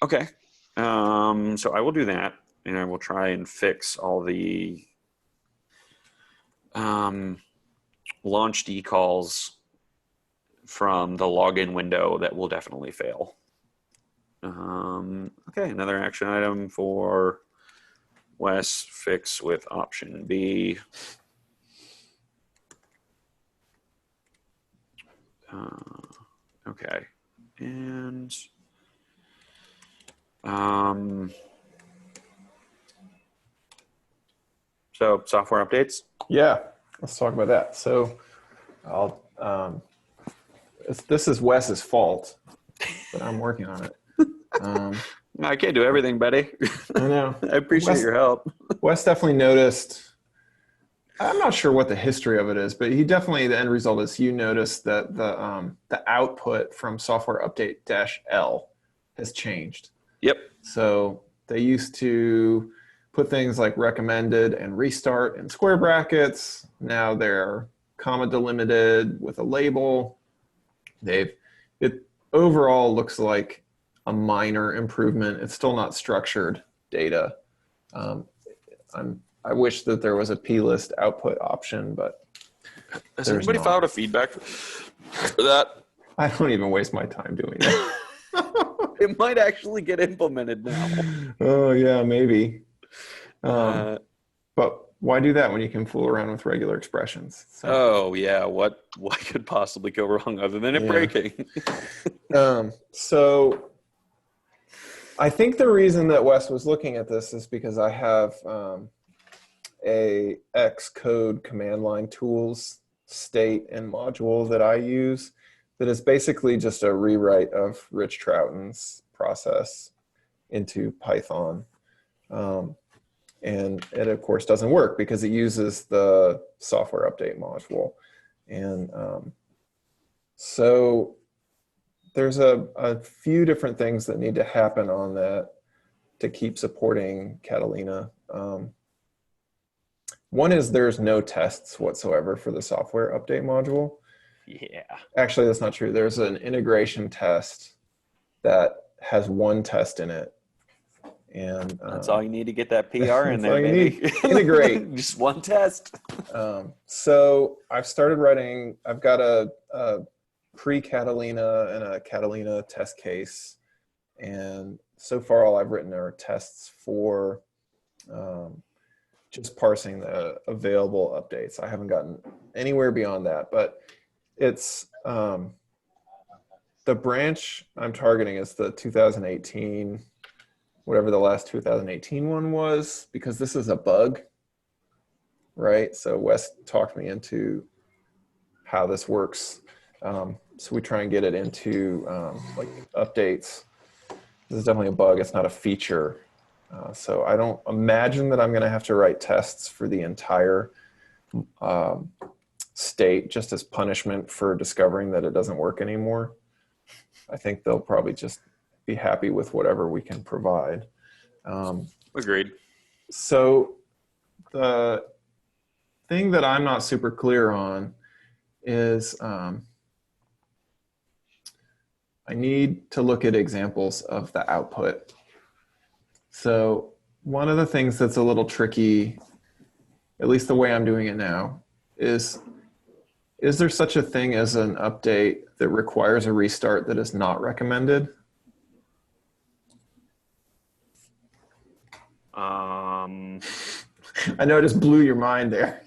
okay. So I will do that, and I will try and fix all the launched eCalls from the login window that will definitely fail. Okay, another action item for Wes, fix with option B. Okay, and so software updates. Yeah, let's talk about that. So, this is Wes's fault, but I'm working on it. I can't do everything, buddy. I know. I appreciate your help. Wes definitely noticed. I'm not sure what the history of it is, but he definitely, the end result is you noticed that the output from software update -L has changed. Yep. So they used to put things like recommended and restart in square brackets. Now they're comma delimited with a label. It overall looks like a minor improvement. It's still not structured data. I wish that there was a plist output option, but has anybody filed a feedback for that? I don't even waste my time doing that. It might actually get implemented now. Oh yeah, maybe. But why do that when you can fool around with regular expressions? So, oh yeah, what could possibly go wrong other than it breaking? So I think the reason that Wes was looking at this is because I have a Xcode command line tools state and module that I use that is basically just a rewrite of Rich Troughton's process into Python. And it, of course, doesn't work because it uses the software update module. And so there's a few different things that need to happen on that to keep supporting Catalina. One is there's no tests whatsoever for the software update module. Yeah. Actually, that's not true. There's an integration test that has one test in it. And that's all you need to get that PR in there, baby. Integrate. Just one test. So I've started writing, I've got a pre-Catalina and a Catalina test case. And so far all I've written are tests for just parsing the available updates. I haven't gotten anywhere beyond that, but it's the branch I'm targeting is the 2018, whatever the last 2018 one was, because this is a bug, right? So Wes talked me into how this works. So we try and get it into like updates. This is definitely a bug. It's not a feature. So I don't imagine that I'm going to have to write tests for the entire state just as punishment for discovering that it doesn't work anymore. I think they'll probably just be happy with whatever we can provide. Agreed. So the thing that I'm not super clear on is I need to look at examples of the output. So one of the things that's a little tricky, at least the way I'm doing it now, is there such a thing as an update that requires a restart that is not recommended? I know I just blew your mind there.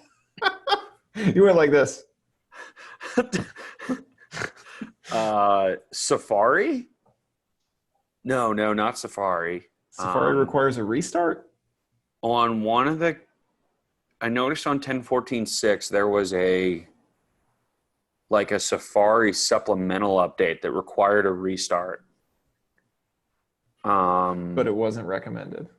You went like this. Safari? No, not Safari. Safari requires a restart? On one of the, I noticed on 10.14.6 there was a Safari supplemental update that required a restart. But it wasn't recommended.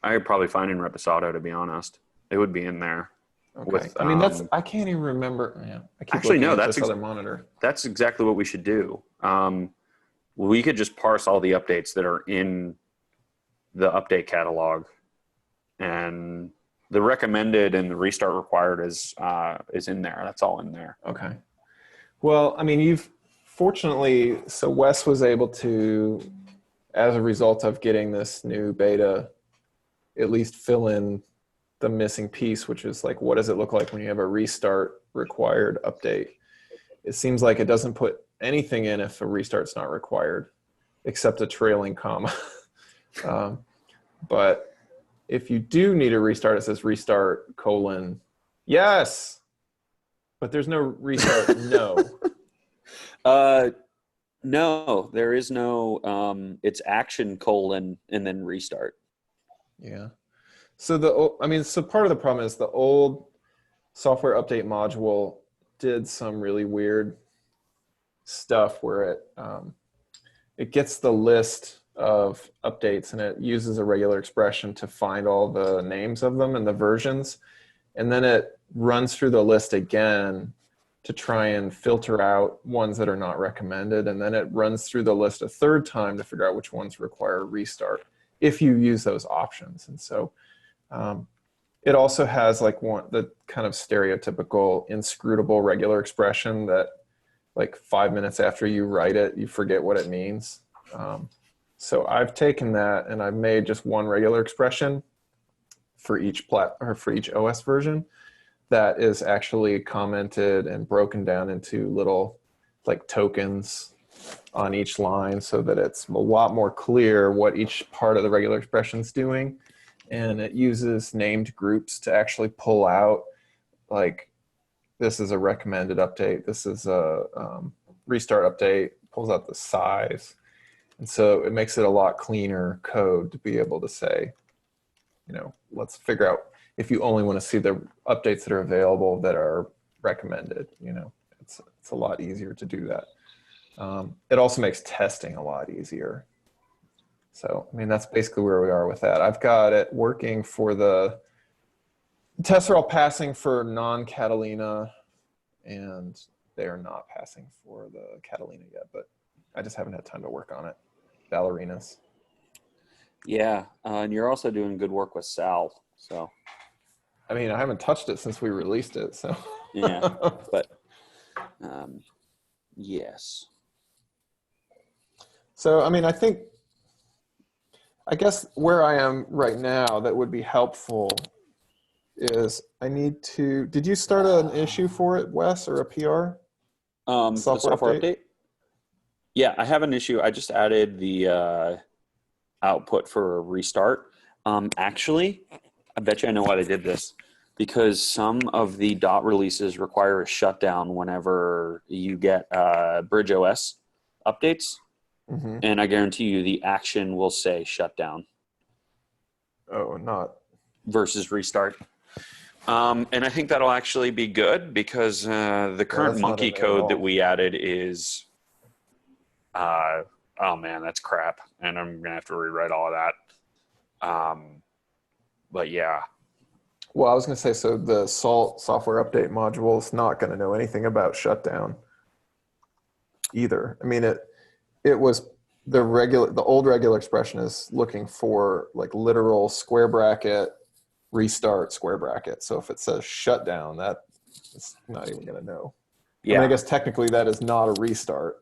I could probably find in Reposado, to be honest. It would be in there. Okay. With, I mean, I can't even remember. Yeah, I keep actually, looking no, at that's this other monitor. That's exactly what we should do. We could just parse all the updates that are in the update catalog, and the recommended and the restart required is in there. That's all in there. Okay. Well, I mean, fortunately, so Wes was able to, as a result of getting this new beta, at least fill in the missing piece, which is like, what does it look like when you have a restart required update? It seems like it doesn't put anything in if a restart's not required, except a trailing comma. But if you do need a restart, it says restart : yes, but there's no restart. No. No, there is no. It's action : and then restart. Yeah. So so part of the problem is the old software update module did some really weird stuff where it gets the list of updates and it uses a regular expression to find all the names of them and the versions, and then it runs through the list again to try and filter out ones that are not recommended, and then it runs through the list a third time to figure out which ones require a restart if you use those options. And so it also has like the kind of stereotypical inscrutable regular expression that like 5 minutes after you write it, you forget what it means. So I've taken that and I've made just one regular expression for each for each OS version that is actually commented and broken down into little like tokens on each line so that it's a lot more clear what each part of the regular expression is doing. And it uses named groups to actually pull out, like, this is a recommended update, this is a restart update, pulls out the size. And so it makes it a lot cleaner code to be able to say, let's figure out if you only want to see the updates that are available that are recommended. It's a lot easier to do that. It also makes testing a lot easier. So, that's basically where we are with that. I've got it working for the tests are all passing for non-Catalina, and they're not passing for the Catalina yet, but I just haven't had time to work on it. Ballerinas. Yeah, and you're also doing good work with Sal. So, I haven't touched it since we released it. So, yeah, but yes. So, I guess where I am right now that would be helpful is did you start an issue for it, Wes, or a PR? The software update? Yeah, I have an issue. I just added the output for a restart. Actually, I bet you I know why they did this. Because some of the dot releases require a shutdown whenever you get Bridge OS updates. Mm-hmm. And I guarantee you the action will say shutdown. Oh, not. Versus restart. And I think that'll actually be good because the current monkey code that we added is... oh man, that's crap. And I'm going to have to rewrite all of that. But yeah. Well, I was going to say, so the Salt software update module is not going to know anything about shutdown either. It was the old regular expression is looking for like literal square bracket, restart square bracket. So if it says shutdown, that it's not even going to know. Yeah. I guess technically that is not a restart,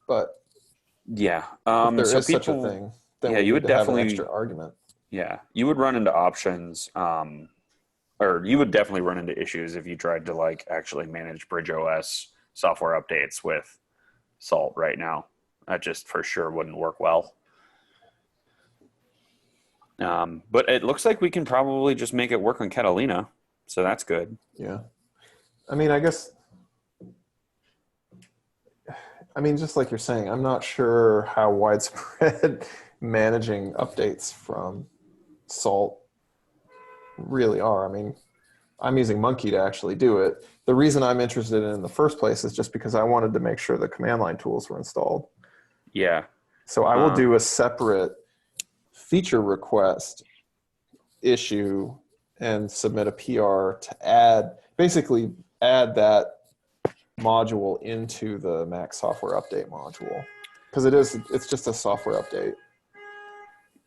but yeah. if there so is such a thing, then we you would would definitely definitely have an extra argument. Yeah, you would run into options, or you would definitely run into issues if you tried to like actually manage Bridge OS software updates with Salt right now. That just for sure wouldn't work well. But it looks like we can probably just make it work on Catalina, so that's good. Yeah, I guess. Just like you're saying, I'm not sure how widespread managing updates from Salt really are. I'm using Monkey to actually do it. The reason I'm interested in it in the first place is just because I wanted to make sure the command line tools were installed. Yeah. So I will do a separate feature request issue and submit a PR to basically add that module into the Mac software update module, because it's just a software update.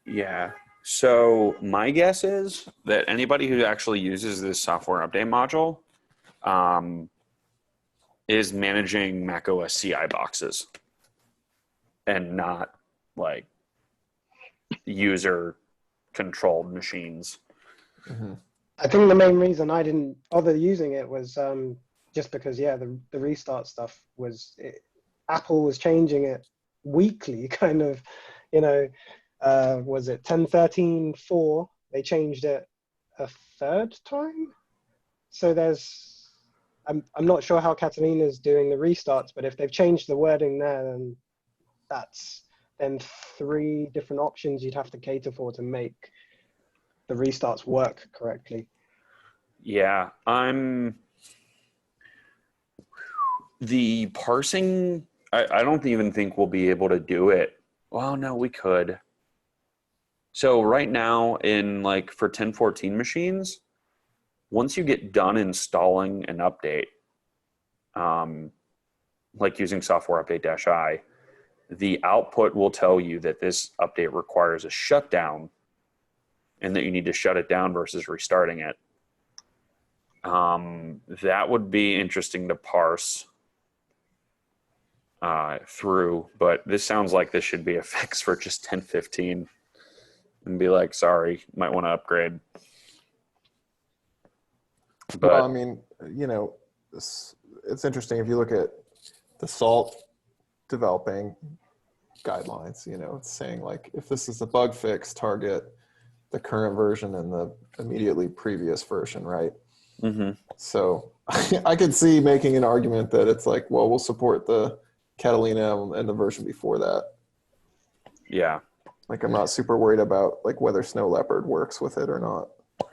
Yeah. So my guess is that anybody who actually uses this software update module is managing macOS CI boxes and not like user controlled machines. Mm-hmm. I think the main reason I didn't bother using it was just because, yeah, the restart stuff was Apple was changing it weekly, kind of, you know. Was it 10.13.4? They changed it a third time. So I'm not sure how Catalina's doing the restarts, but if they've changed the wording there, then then 3 different options you'd have to cater for to make the restarts work correctly. Yeah, the parsing, I don't even think we'll be able to do it. Well, no, we could. So right now for 1014 machines, once you get done installing an update, like using software update -i, the output will tell you that this update requires a shutdown and that you need to shut it down versus restarting it. That would be interesting to parse through, but this sounds like this should be a fix for just 1015 and be like, sorry, might want to upgrade. But well, I mean, it's interesting if you look at the SALT developing guidelines, it's saying like, if this is a bug fix, target the current version and the immediately previous version, right? mm-hmm. So I could see making an argument that it's like, well, we'll support the Catalina and the version before that. Yeah. Like, I'm not super worried about like whether Snow Leopard works with it or not.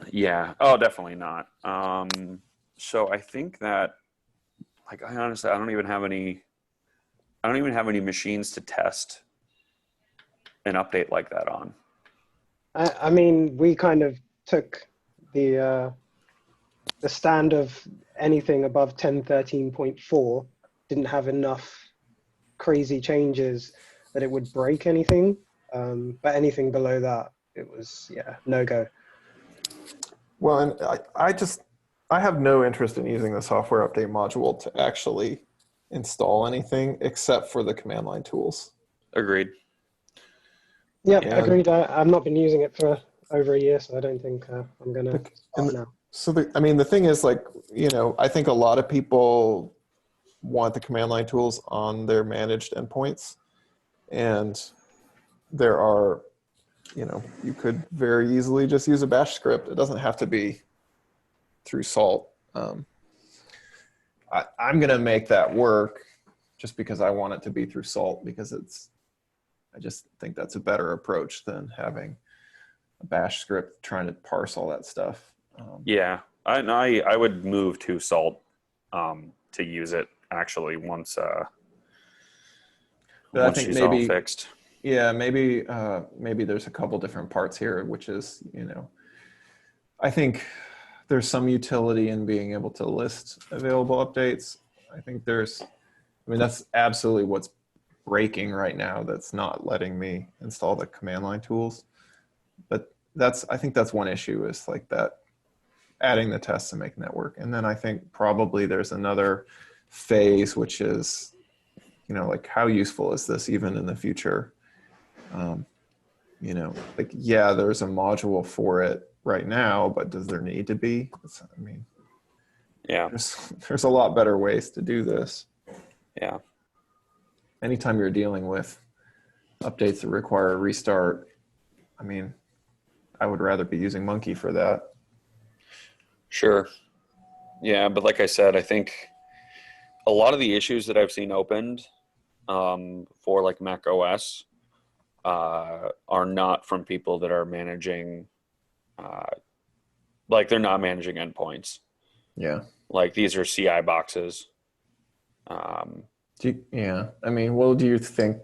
Yeah. Oh, definitely not. So I think that, like, I honestly, I don't even have any machines to test an update like that on. I mean, we kind of took the stand of anything above 10.13.4 didn't have enough crazy changes that it would break anything. But anything below that, it was, no go. Well, and I have no interest in using the software update module to actually install anything except for the command line tools. Agreed. Yeah, agreed. I've not been using it for over a year, so I don't think I'm going to start now. So, the thing is, like, I think a lot of people want the command line tools on their managed endpoints. And there are, you could very easily just use a bash script. It doesn't have to be through SALT. I'm going to make that work just because I want it to be through SALT, because I just think that's a better approach than having a bash script trying to parse all that stuff. Yeah, I would move to SALT to use it actually once she's all fixed. Yeah, maybe there's a couple different parts here, which is, I think there's some utility in being able to list available updates. I think that's absolutely what's breaking right now. That's not letting me install the command line tools. But I think that's one issue, is like that, adding the tests and making that work. And then I think probably there's another phase, which is, like, how useful is this even in the future? There's a module for it right now, but does there need to be? Yeah, there's a lot better ways to do this. Yeah. Anytime you're dealing with updates that require a restart, I would rather be using Monkey for that. Sure. Yeah, but like I said, I think a lot of the issues that I've seen opened for like macOS are not from people that are managing, like, they're not managing endpoints. Yeah. Like, these are CI boxes. Do you think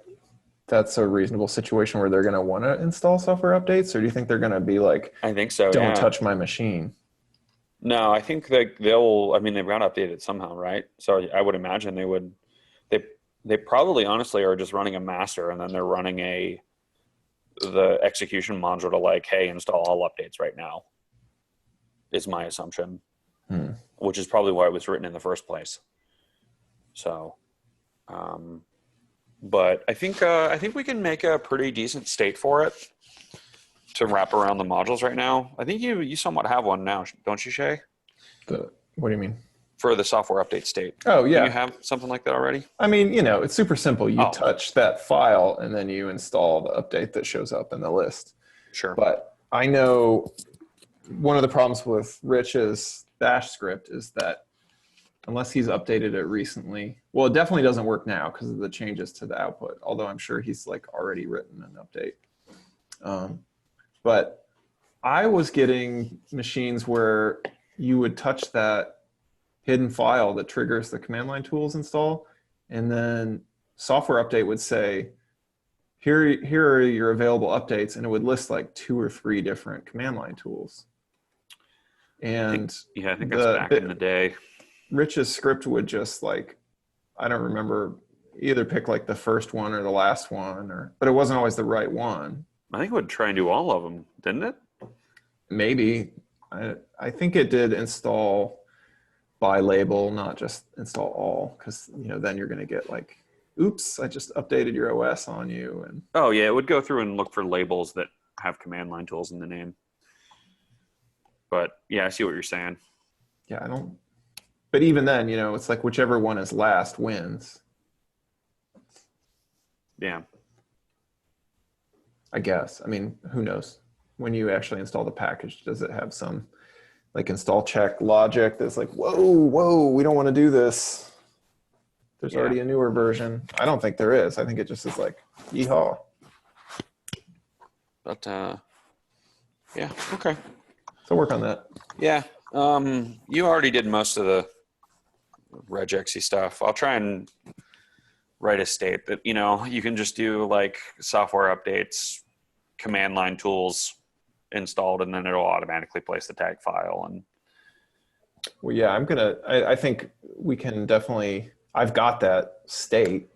that's a reasonable situation where they're going to want to install software updates, or do you think they're going to be like, I think so. Don't touch my machine? No, I think that they've got to update it somehow, right? So I would imagine they probably honestly are just running a master, and then they're running the execution module to, like, hey, install all updates right now, is my assumption, which is probably why it was written in the first place. So, but I think we can make a pretty decent state for it to wrap around the modules right now. I think you somewhat have one now, don't you, Shay? What do you mean? For the software update state. Oh, Do yeah. you have something like that already? I mean, it's super simple. You Oh. touch that file and then you install the update that shows up in the list. Sure. But I know one of the problems with Rich's bash script is that unless he's updated it recently, well, it definitely doesn't work now because of the changes to the output, although I'm sure he's like already written an update. But I was getting machines where you would touch that hidden file that triggers the command line tools install, and then software update would say, here are your available updates, and it would list like 2 or 3 different command line tools. And I think that's back in the day. Rich's script would just like, I don't remember, either pick like the first one or the last one, but it wasn't always the right one. I think it would try and do all of them, didn't it? Maybe. I think it did install by label, not just install all, because then you're going to get like, oops, I just updated your OS on you. And oh yeah, it would go through and look for labels that have command line tools in the name. But yeah, I see what you're saying. Yeah, but even then, it's like whichever one is last wins. Yeah. I guess. I mean, who knows? When you actually install the package, does it have some like install check logic that's like, whoa, we don't want to do this. There's already a newer version. I don't think there is. I think it just is like, yeehaw. But yeah, okay. So work on that. Yeah. You already did most of the regexy stuff. I'll try and write a state that, you can just do like software updates, command line tools installed, and then it'll automatically place the tag file. And well, yeah, I think we can definitely, I've got that state.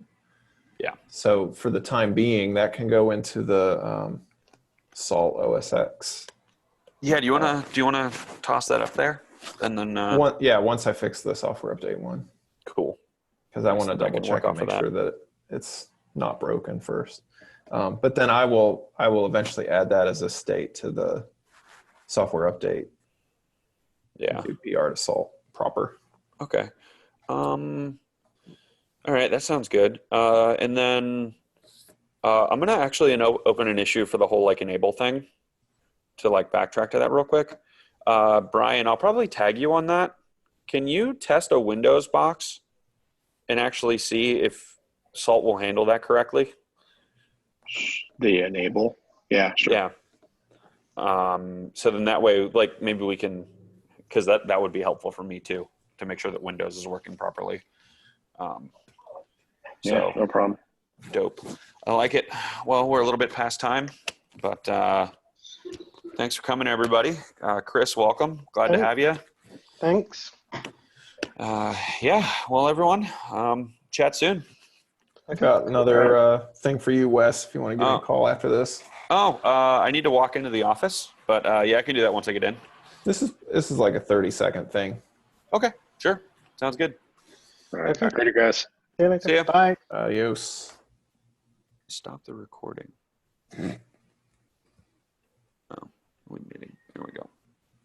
Yeah. So for the time being, that can go into the Salt OS X. Yeah. Do you want to toss that up there? And then, once I fix the software update one. Cool. Because I want to double check and make sure that it's not broken first. But then I will eventually add that as a state to the software update. Yeah. Do PR to Salt proper. Okay. All right. That sounds good. And then I'm going to actually open an issue for the whole like enable thing to like backtrack to that real quick. Brian, I'll probably tag you on that. Can you test a Windows box and actually see if Salt will handle that correctly? The enable. Yeah, sure. Yeah. So then that way, like maybe we can, because that would be helpful for me too, to make sure that Windows is working properly. Yeah, no problem. Dope. I like it. Well, we're a little bit past time, but thanks for coming, everybody. Chris, welcome. Glad to have you. Thanks. Yeah. Well, everyone, chat soon. I got another thing for you, Wes, if you want to give me a call after this. I need to walk into the office, but yeah, I can do that once I get in. This is like a 30-second thing. Okay, sure. Sounds good. All right, talk later, guys. See you later. See ya. Bye. Adios. Stop the recording. Oh, meeting. There we go.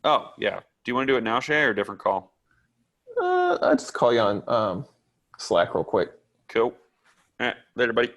Oh, yeah. Do you want to do it now, Shay, or a different call? I'll just call you on Slack real quick. Cool. All right. Later, buddy.